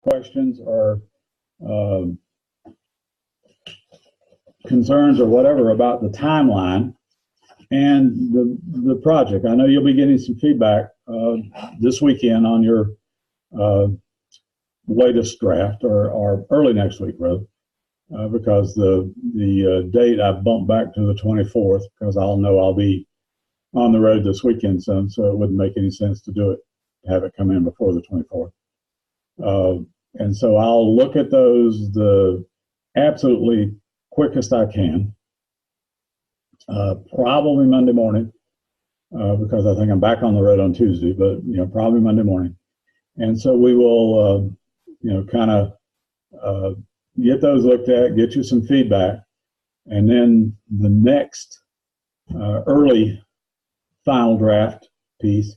questions or concerns or whatever about the timeline and the project. I know you'll be getting some feedback this weekend on your latest draft, or early next week, rather, because the date I bumped back to the 24th because I'll know I'll be on the road this weekend soon, so it wouldn't make any sense to do it, have it come in before the 24th. And so I'll look at those the absolutely quickest I can, probably Monday morning, because I think I'm back on the road on Tuesday, but probably Monday morning. And so we will, kind of get those looked at, get you some feedback, and then the next early final draft piece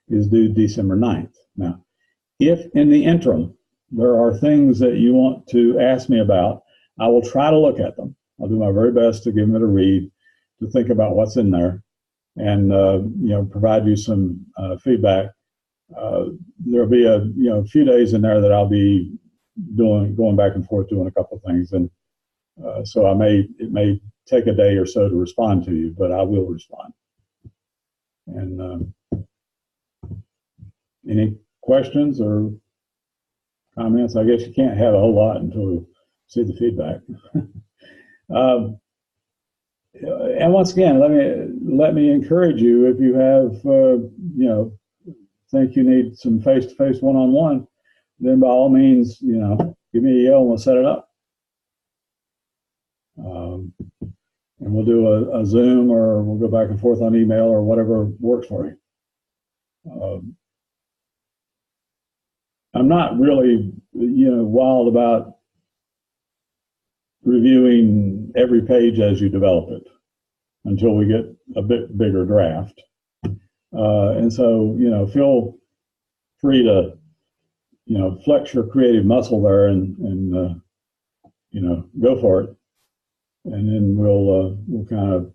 is due December 9th. Now, if in the interim there are things that you want to ask me about, I will try to look at them. I'll do my very best to give them a read, to think about what's in there, and provide you some feedback. There'll be a few days in there that I'll be going back and forth doing a couple of things, and so it may take a day or so to respond to you, but I will respond. And any questions or comments? I guess you can't have a whole lot until we see the feedback. And once again, let me encourage you, if you have think you need some face-to-face one-on-one, then by all means, give me a yell and we'll set it up. And we'll do a Zoom, or we'll go back and forth on email, or whatever works for you. I'm not really, wild about reviewing every page as you develop it until we get a bit bigger draft. And so, feel free to, flex your creative muscle there and go for it. And then we'll kind of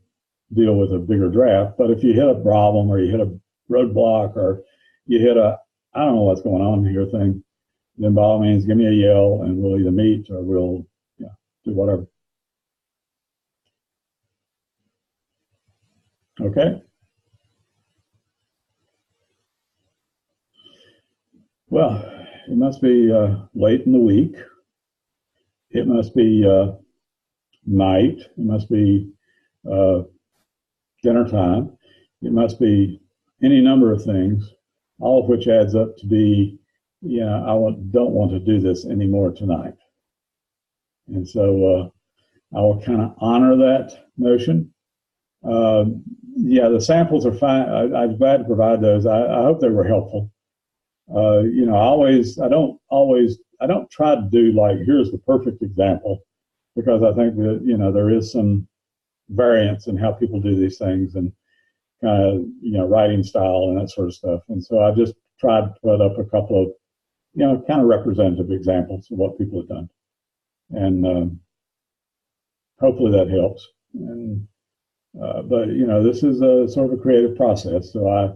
deal with a bigger draft. But if you hit a problem, or you hit a roadblock, or you hit a, I don't know what's going on here thing, then by all means, give me a yell and we'll either meet or we'll do whatever. Okay. Well, it must be late in the week. It must be night. It must be dinner time. It must be any number of things, all of which adds up to be, I don't want to do this anymore tonight. And so I will kind of honor that notion. The samples are fine. I'm glad to provide those. I hope they were helpful. I don't try to do like, here's the perfect example, because I think that, there is some variance in how people do these things, and kind of, writing style and that sort of stuff. And so I just tried to put up a couple of, kind of representative examples of what people have done. And hopefully that helps. And, but, this is a sort of a creative process. So I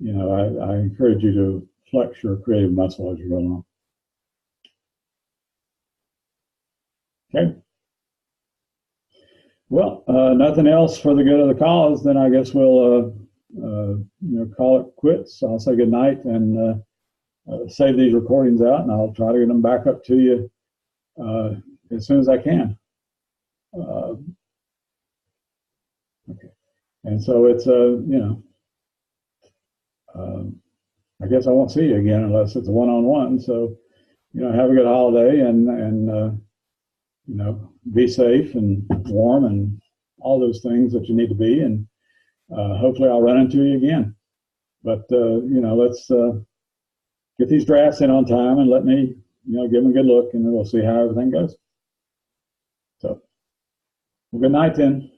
encourage you to flex your creative muscle as you go along. Okay. Well, nothing else for the good of the cause, then I guess we'll, call it quits. I'll say good night and save these recordings out, and I'll try to get them back up to you as soon as I can. Okay. And so it's, I guess I won't see you again unless it's a one-on-one. So, have a good holiday and be safe and warm and all those things that you need to be. And hopefully I'll run into you again. But, let's get these drafts in on time and let me, give them a good look, and then we'll see how everything goes. So, well, good night then.